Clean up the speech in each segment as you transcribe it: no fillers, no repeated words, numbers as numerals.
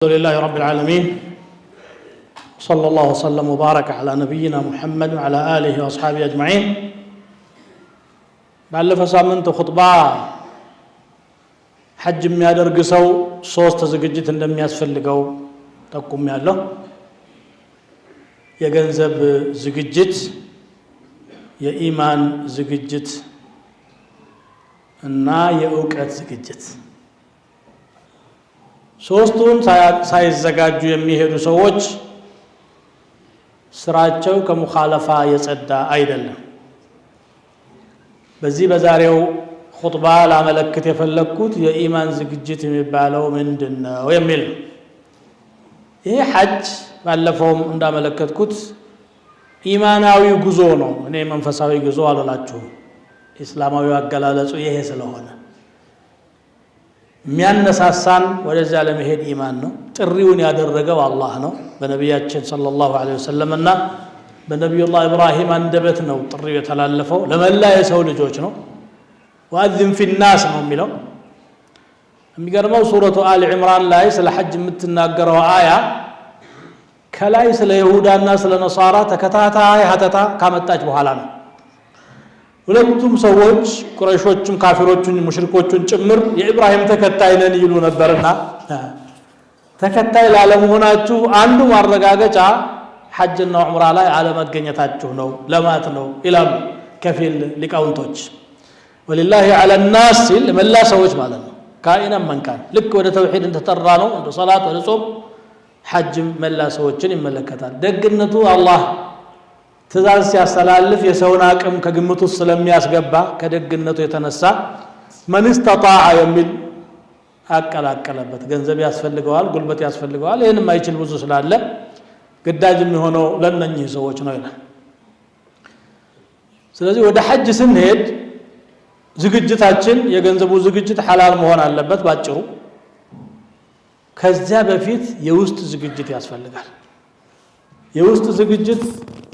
الحمد لله رب العالمين صلى الله وسلم وبارك على نبينا محمد وعلى آله وأصحابه أجمعين ባለፈ ሳምንት ኹጥባ ሐጅ የሚያደርግ ሰው ሶስት ዝግጅት እንደሚያስፈልገው ጠቁሜያለሁ። የገንዘብ ዝግጅት፣ የኢማን ዝግጅት እና የእውቀት ዝግጅት። ሶስቱን ሳይዘጋጁ የሚሄዱ ሰዎች ስራቸው ከሙኻለፋ የጸዳ አይደለም። በዚህ በዛሬው ኹጥባ ላመለክት የፈለኩት የኢማን ዝግጅት የሚባለው ምንድነው የሚል ነው። ይሄ ሐጅ ባለፈውም እንዳመለከትኩት ኢማናዊ ጉዞ ነው። እኔ መንፈሳዊ ጉዞ አልላችሁም። እስላማዊ አገላለጹ ይሄ ስለሆነ የሚያነሳሳን ወደዚያ ለመሄድ ኢማን ነው። ጥሪውን ያደረገው አላህ ነው በነቢያችን ሰለላሁ ዐለይሂ ወሰለም እና በነቢዩላህ ኢብራሂም አንደበት ነው ጥሪው የተላለፈው። ለመላ የሰው ልጆች ነው። ወአዝን ፊናስ ነው የሚለው። የሚገርመው ሱረቱ አሊ ዒምራን ላይ ስለ ሐጅ የምትናገረው አያ ከላይ ስለ ይሁዳና ስለ ነሳራ ተከታታይ ሀተታ ካመጣች በኋላ ነው። ሁለቱም ሰዎች ቁረይሾቹም ካፊሮቹም ሙሽሪኮቹም ጭምር የኢብራሂም ተከታይ ነን ይሉ ነበርና ተከታይ ላለመሆናችሁ አንዱ ማረጋገጫ ሐጅና ዑምራ ላይ አለመገኘታችሁ ነው ለማት ነው ይላሉ ከፊል ሊቃውንቶች። ወሊላሂ ዐለ ናስ ሲል መላ ሰዎች ማለት ነው። ካኢናን መንካን ልክ ወደ ተውሂድ እንተጠራ ነው እንደ ሶላት ወደ ጾም ሐጅም መላ ሰዎችን ይመለከታል። ደግነቱ አላህ ትእዛዝ ሲያስተላልፍ የሰውን አቅም ከግምት ውስጥ ስለሚያስገባ ከደግነቱ የተነሳ መን استطاع የሚል አቀላቀለበት። ገንዘብ ያስፈልገዋል፣ ጉልበት ያስፈልገዋል። ይሄን የማይችል ብዙ ስላለ ግዳጅ የሚሆነው ለነኚህ ሰዎች ነው ይላል። ስለዚህ ወደ ሐጅ ስንሄድ ዝግጅታችን የገንዘቡ ዝግጅት ሐላል መሆን አለበት ባጭሩ። ከዚያ በፊት የውስጥ ዝግጅት ያስፈልጋል። የውስጥ ዝግጅት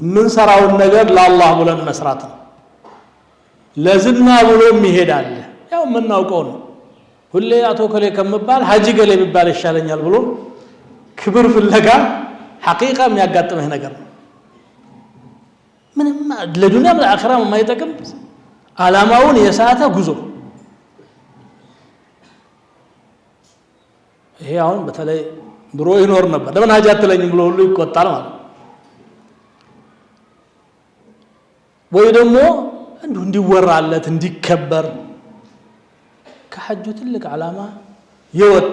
ምን ሰራውን ነገር ለአላህ ብለን መስራት ነው። ለዝና ብሎ የሚሄዳል ያው የምናውቀው ነው። ሁሌ አቶ ከሌ ከመባል ሐጂ ገሌ ቢባል ይሻለኛል ብሎ ክብር ፍለጋ ሐቂቃ የሚያጋጥመህ ነገር ነው። ምንም ለዱንያም ለአኺራም የማይጠቅም ዓላማውን የሳተ ጉዞ። ይሄ አሁን በተለይ ድሮ ይኖር ነበር። ለምን ሐጅ አትለኝም ብሎ ሁሉ ይቆጣል ማለት ነው። ወይ ደግሞ እንዲወራለት እንዲከበር ከሐጁ ትልቅ ዓላማ የወጣ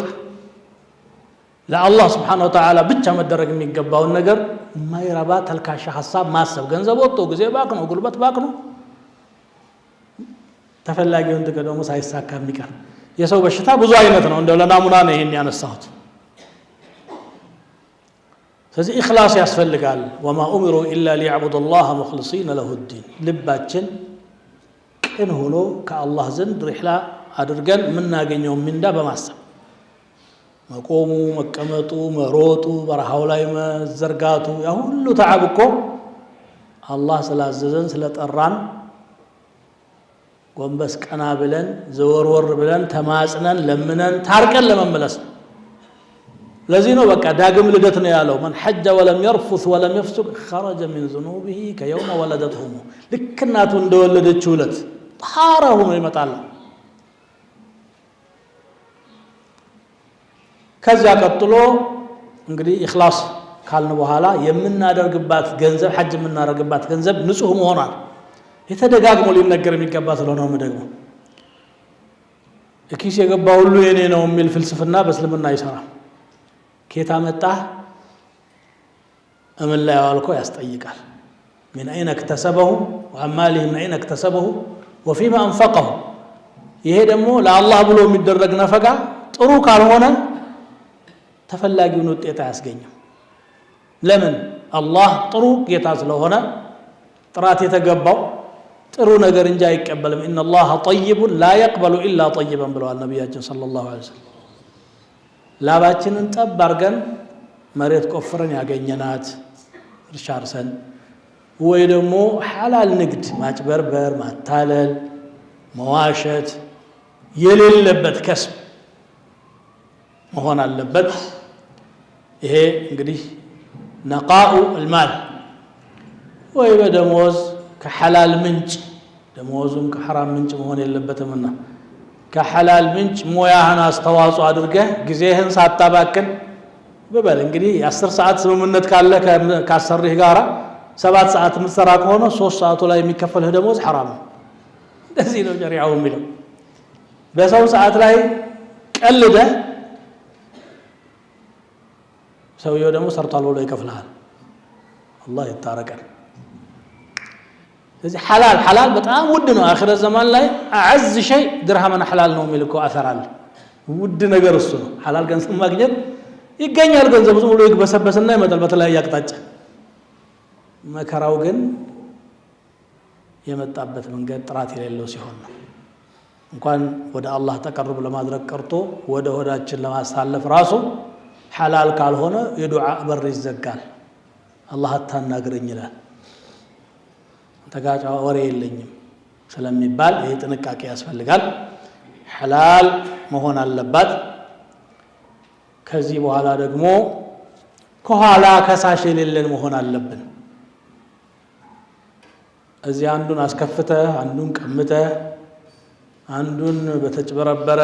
ለአላህ ስብሓነሁ ወተዓላ ብቻ መደረግ የሚገባውን ነገር የማይረባ ተልካሻ ሐሳብ ማሰብ፣ ገንዘብ ወጥቶ ጊዜ ባክነው ጉልበት ባክነው ተፈላጊውን ጥቅም ደግሞ ሳይሳካ የሚቀር የሰው በሽታ ብዙ አይነት ነው። እንደው ለናሙና ነው ይሄን ያነሳሁት። ስለዚህ ኢኽላስ ያስፈልጋል። ወማ ኡሚሩ ኢላ ሊያዕቡዱ ላህ ሙኽሊሲነ ለሁ ዲን። ልባችን ቅን ሆኖ ከአላህ ዘንድ ሪሕላ አድርገን የምናገኘው ሚንዳ በማሰብ መቆሙ፣ መቀመጡ፣ መሮጡ፣ በረሃው ላይ መዘርጋቱ ያ ሁሉ ተዓብ እኮ አላህ ስላዘዘን ስለጠራን ጎንበስ ቀና ብለን ዘወርወር ብለን ተማጽነን ለምነን ታርቀን ለመመለስ ነው። ለዚህ ነው በቃ ዳግም ልደት ነው ያለው። መን ሐጀ ወለም የርፉስ ወለም የፍሱቅ ኸረጀ ሚን ዙኑቢሂ ከየውመ ወለደትሁ። ልክ እናቱ እንደወለደችው ዕለት ጣሃራ ሆኖ ይመጣል። ከዚያ ቀጥሎ እንግዲህ ኢኽላስ ካልን በኋላ የምናደርግባት ገንዘብ ሐጅ የምናደርግባት ገንዘብ ንጹህ መሆኗል የተደጋግሞ ሊነገር የሚገባ ስለሆነ ነው። ደግሞ እኪስ የገባ ሁሉ የኔ ነው የሚል ፍልስፍና በእስልምና አይሰራም። ኬታ መጣ እምን ላይ ያዋልከው ያስጠይቃል። من أين اكتسبه وعماله من أين اكتسبه وفيما أنفقه። ይሄ ደግሞ ለአላህ ብሎ የሚደረግ ነፈጋ ጥሩ ካልሆነ ተፈላጊውን ውጤት አያስገኝም። ለምን? አላህ ጥሩ ጌታ ስለሆነ ጥራት የተገባው ጥሩ ነገር እንጂ አይቀበልም። ኢነላህ ጠይቡን ላ የቅበሉ ኢላ ጠይበን ብለዋል ነቢያችን ሰለላሁ ዐለይሂ ወሰለም። ላባችንን ጠብ አድርገን መሬት ቆፍረን ያገኘናት እርሻ አርሰን ወይ ደግሞ ሐላል ንግድ ማጭበርበር፣ ማታለል፣ መዋሸት የሌለበት ከስብ መሆን አለበት። ይሄ እንግዲህ ነቃኡ المال ወይ በደሞዝ ከሐላል ምንጭ ደሞዙም ከሐራም ምንጭ መሆን የለበትምና ከሐላል ምንጭ ሙያህን አስተዋጽኦ አድርገህ ጊዜህን ሳታባክን በበል እንግዲህ የ10 ሰዓት ስምምነት ካለ ካሰሪህ ጋራ 7 ሰዓት የምትሰራ ከሆነ 3 ሰዓቱ ላይ የሚከፈልህ ደሞዝ حرام ነው እንደዚህ ነው ሸሪዓው የሚለው በሰው ሰዓት ላይ ቀልደ ሰውየው ደግሞ ሰርቷል ብሎ ይከፍልሃል አላህ ይታረቀን ስለዚህ حلال በጣም ውድ ነው አኺራ ዘመን ላይ አዕዝ شيء ድርሃምን حلال ነው የሚልከው አثر አለ ውድ ነገር እሱ ነው حلال ገንዘብ ማግኘት ይገኛል ገንዘብ ዝም ብሎ ይግበሰበስና ይመጣል በተለያየ አቅጣጫ መከራው ግን የመጣበት መንገድ ጥራት የሌለው ሲሆን ነው እንኳን ወደ አላህ ተቀርብ ለማድረግ ቀርቶ ወደ ሆዳችን ለማሳለፍ ራሱ حلال ካልሆነ የዱዓ በር ይዘጋል አላህ አታናግረኝ ይላል ተጋጫ ወሬ የለኝም ስለሚባል ይሄ ጥንቃቄ ያስፈልጋል حلال መሆን አለበት ከዚህ በኋላ ደግሞ ከኋላ ከሳሽ የሌለን መሆን አለብን እዚህ አንዱን አስከፍተ አንዱን ቀምተ አንዱን በተጭበረበረ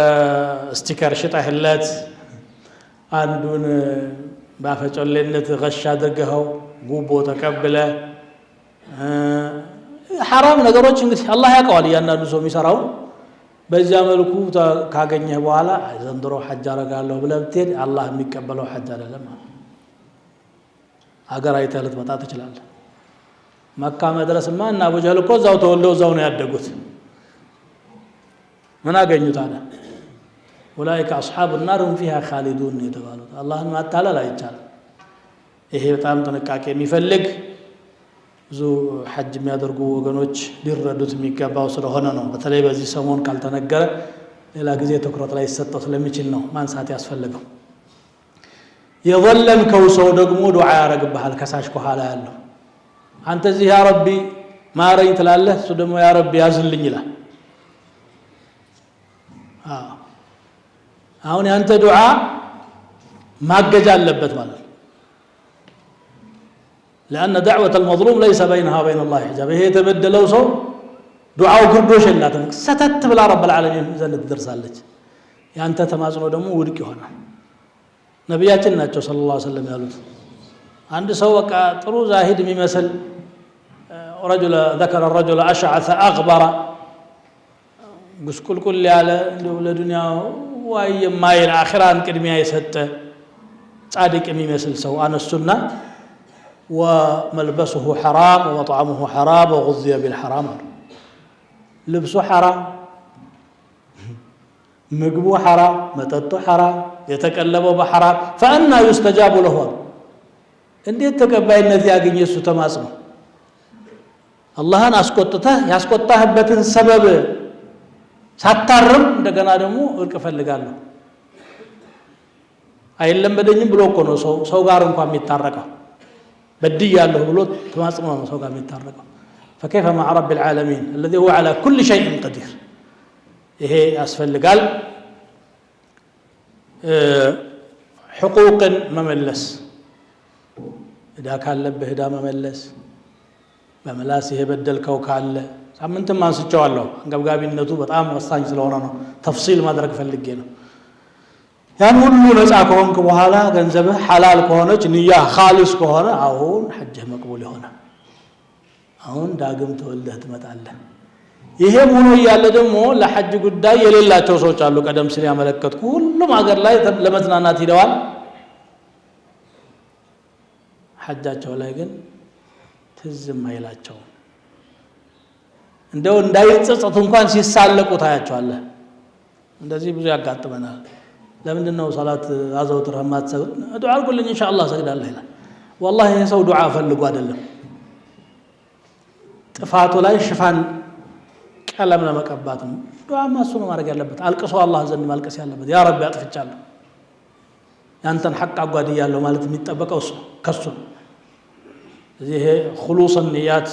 ስቲከር ሽጣህለት አንዱን ባፈጨለነት ገሽ አድርገው ጉቦ ተቀበለ حرام ነገሮች እንግዲህ አላህ ያውቀዋል ያንዳንዱ ሰው የሚሰራው በዚያ መልኩ ካገኘህ በኋላ ዘንድሮ ሐጅ አረጋለሁ ብለህ ብትሄድ አላህ የሚቀበለው ሐጅ አይደለም አገር አይተህ ልትመጣ ትችላለህ መካ መድረስማ እና አቡ ጀህል እኮ እዛው ተወልደው እዛው ነው ያደጉት ምን አገኙ ታዲያ ኡላኢከ አስሐቡ النار هم فيها خالدون የተባሉት አላህን ማታለል አይቻልም ይሄ በጣም ጥንቃቄ የሚፈልግ ብዙ ሐጅ የሚያደርጉ ወገኖች ሊረዱት የሚገባው ስለሆነ ነው በተለይ በዚህ ሰሞን ካልተነገረ ሌላ ጊዜ ትኩረት ላይ ይሰጠው ስለሚችል ነው ማንሳት ያስፈልገው የወለምከው ሰው ደግሞ ዱዓ ያረግብሃል ከሳሽ ከኋላ ያለው አንተ እዚህ ያ ረቢ ማረኝ ትላለህ እሱ ደግሞ ያ ረቢ ያዝልኝ ይላል አሁን ያንተ ዱዓ ማገጃ አለበት ማለት لأن دعوة المظلوم ليس بينها وبين الله حجاب هي تبدلوا سو دعاء كردوش اللاتم ستت بلا رب العالمين زند درسالج ያንተ ተማጽኖ ደግሞ ውድቅ ይሆናል ነብያችን ናቸው ሰለላሁ ዐለይሂ ወሰለም ያሉት አንድ ሰው በቃ ጥሩ ዛሂድ የሚመስል رجل ذكر الرجل أشعث أغبر ጉስቁልቁል ያለ ለዱንያው ወይ የማይል አኺራን ቅድሚያ የሰጠ ጻድቅ የሚመስል ሰው አነሱና وملبسه حرام ومطعمه حرام وغذي بالحرام لبسه حرام مقبو حرام متطو حرام يتكلموا بحرام فأنا يستجاب له እንዴት ተቀባይነት ያገኘ እሱ ተማጽኖ አላህን ያስቆጣህበትን ሰበብ ሳታርም እንደገና ደግሞ እርቅ ፈልጋለሁ አይለምበደኝም ብሎ እኮ ነው ሰው ጋር እንኳን የሚታረቀው بديالله ብሎ ተማጽኖ ነው ሰው ጋር የሚታረቀው فكيف مع رب العالمين الذي هو على كل شيء قدير ይሄ ያስፈልጋል حقوقን መመለስ እዳ ካለብህ እዳ መመለስ በመላስ ይሄ በደልከው ካለ ሳምንትም አንስቼዋለሁ አንገብጋቢነቱ በጣም ወሳኝ ስለሆነ ነው ተፍሲል ማድረግ ፈልጌ ነው ያን ሁሉ ነፃ ከሆንክ በኋላ ገንዘብህ حلال ከሆነች ንያ خالص ከሆነ አሁን ሐጅህ መቅቡል ይሆናል አሁን ዳግም ተወልደህ ትመጣለህ ይሄም ሆኖ ያለ ደግሞ ለሐጅ ጉዳይ የሌላቸው ሰዎች አሉ ቀደም ሲል ያመለከትኩ ሁሉም ሀገር ላይ ለመዝናናት ሄደዋል ሐጃቸው ላይ ግን ትዝም አይላቸው እንደው እንዳይጸጸቱ እንኳን ሲሳለቁ ታያቸዋለህ እንደዚህ ብዙ ያጋጥመናል ለምንድነው ሶላት አዘውትረህ ማትሰግድ ዱዓ አድርጉልኝ ኢንሻአላህ ሰግዳለሁ ይላል والله ይሄ ሰው ዱዓ ፈልጎ አይደለም ጥፋቱ ላይ ሽፋን ቀለም ለመቀባት ነው ዱዓ ማሱ ነው ማድረግ ያለበት አልቅሶ አላህ ዘንድ ማልቀስ ያለበት ያ ረቢ አጥፍቻለሁ ያንተን ሐቅ አጓድያለሁ ማለት የሚጠበቀው እሱ ከሱ ይሄ خلوص النيات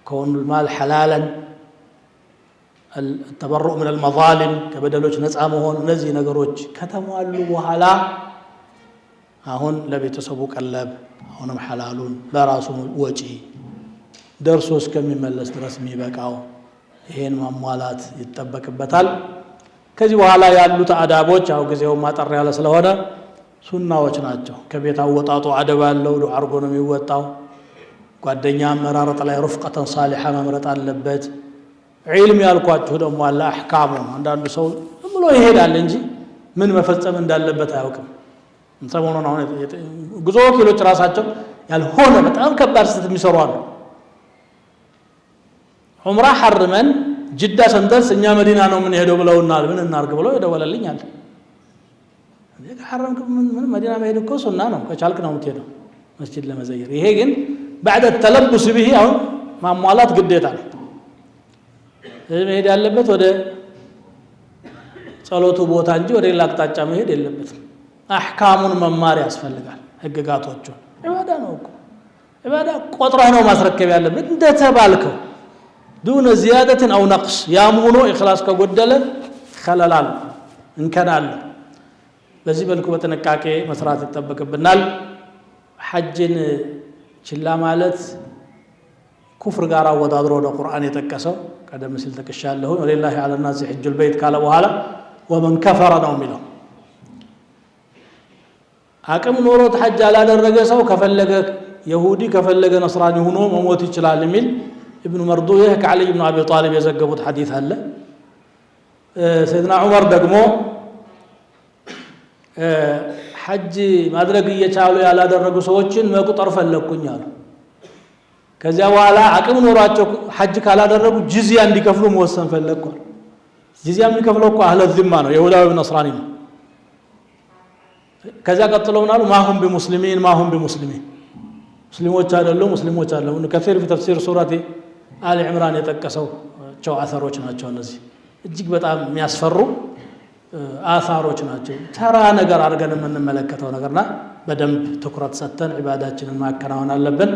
كون المال حلالا التبرؤ من المظالم كبدلوች ነፃ መሆን እነዚህ ነገሮች ከተሟሉ በኋላ አሁን ለቤተሰቡ ቀለብ አሁንም ሐላሉን ለራሱ ወጪ ደርሶ እስከሚመለስ ድረስ የሚበቃው ይሄን ማሟላት ይጠበቅበታል። ከዚህ በኋላ ያሉት አዳቦች ያው ጊዜው ማጠር ያለ ስለሆነ ሱናዎች ናቸው። ከቤት አወጣጡ አደብ ያለው ዱዓ አድርጎ ነው የሚወጣው። ጓደኛ አመራረጥ ላይ ሩፍቀተን ሳሊሓ መምረጥ አለበት። ዒልም ያልኳችሁ ደግሞ አለ አሕካሙ። አንዳንዱ ሰው ዝም ብሎ ይሄዳል እንጂ ምን መፈጸም እንዳለበት አያውቅም። ሰሞኑን አሁን ጉዞ ወኪሎች ራሳቸው ያልሆነ በጣም ከባድ ስህተት የሚሰሩ አሉ። ዑምራ ሐርመን ጅዳ ሰንደርስ እኛ መዲና ነው ምን ሄደው ብለውናል፣ ምን እናርግ ብለው የደወለልኝ አለ። ሐረም ምን መዲና መሄድ እኮ ሱና ነው፣ ከቻልክ ነው የምትሄደው መስጂድ ለመዘየር። ይሄ ግን بعد التلبس به አሁን ማሟላት ግዴታ ነው። መሄድ ያለበት ወደ ጸሎቱ ቦታ እንጂ ወደ ሌላ አቅጣጫ መሄድ የለበትም። አህካሙን መማር ያስፈልጋል። ህግጋቶቹን ኢባዳ ነው እኮ ኢባዳ ቆጥረህ ነው ማስረከብ ያለበት እንደተባልከው دون زيادة أو نقص ያም ሆኖ ኢኽላስ ከጎደለ خلل እንከናል። በዚህ መልኩ በጥንቃቄ መስራት ይጠበቅብናል። ሐጅን ችላ ማለት ኩፍር ጋር አወዳድሮ ነው ቁርአን የጠቀሰው። ቀደም ሲል ተከሻለሁ ወሊላሂ ዐለ الناس حج البيت ካለ በኋላ ومن كفر ነው የሚለው። አቅም ኖሮት ሐጅ አላደረገ ሰው ከፈለገ ይሁዲ ከፈለገ ነስራኒ ሆኖ መሞት ይችላል የሚል ابن مردويه كعلي بن ابي طالب يዘገቡት ሐዲስ አለ። ሰይድና ዑመር ደግሞ ሐጅ ማድረግ እየቻሉ ያላደረጉ ሰዎችን መቁጠር ፈለኩኝ አሉ። ከዚያ በኋላ አቅም ኖሯቸው ሐጅ ካላደረጉ ጂዚያ እንዲከፍሉ መወሰን ፈለኩ። ጂዚያ የሚከፍለው እኮ አህለ ዚማ ነው፣ ይሁዳዊ ነስራኒ ነው። ከዚያ ቀጥለው ምናሉ ማሁም ቢሙስሊሚን ማሁም ቢሙስሊሚን ሙስሊሞች አይደሉም ሙስሊሞች አይደሉም። ከፊር في تفسير ሱረቲ አሊ ዕምራን የጠቀሰው አثሮች ናቸው። እነዚህ እጅግ በጣም የሚያስፈሩ አثሮች ናቸው። ተራ ነገር አድርገን የምንመለከተው ነገርና በደንብ ትኩረት ሰጥተን ዒባዳችንን ማከናወን አለብን።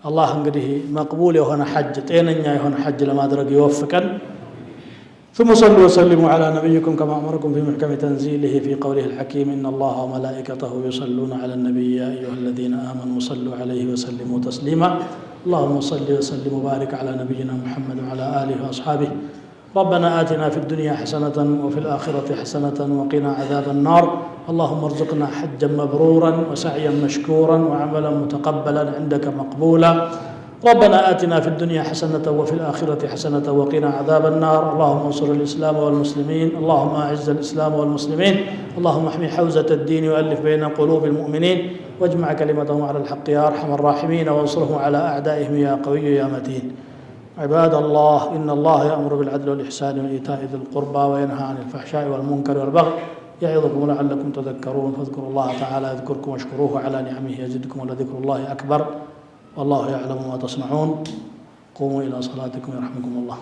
አላህ እንግዲህ መቅቡል የሆነ ሐጅ ጤነኛ የሆነ ሐጅ ለማድረግ ይወፍቀን። ثم صلوا وسلموا على نبيكم كما أمركم في محكم تنزيله في قوله الحكيم إن الله وملائكته يصلون على النبي يا أيها الذين آمنوا صلوا عليه وسلموا تسليما اللهم صل وسلم وبارك على نبينا محمد وعلى آله وأصحابه ربنا آتنا في الدنيا حسنة وفي الآخرة حسنة وقنا عذاب النار اللهم ارزقنا حجا مبرورا وسعيا مشكورا وعملا متقبلا عندك مقبولا ربنا آتنا في الدنيا حسنة وفي الآخرة حسنة وقنا عذاب النار اللهم انصر الإسلام والمسلمين اللهم أعز الإسلام والمسلمين اللهم احمي حوزة الدين وألف بين قلوب المؤمنين واجمع كلمتهم على الحق يا أرحم الراحمين وانصرهم على أعدائهم يا قوي يا متين عباد الله إن الله يأمر بالعدل والإحسان وإيتاء ذي القربى وينهى عن الفحشاء والمنكر والبغي يعظكم لعلكم تذكرون فاذكروا الله تعالى يذكركم واشكروه على نعمه يزدكم ولذكر الله أكبر والله يعلم ما تصنعون قوموا إلى صلاتكم يرحمكم الله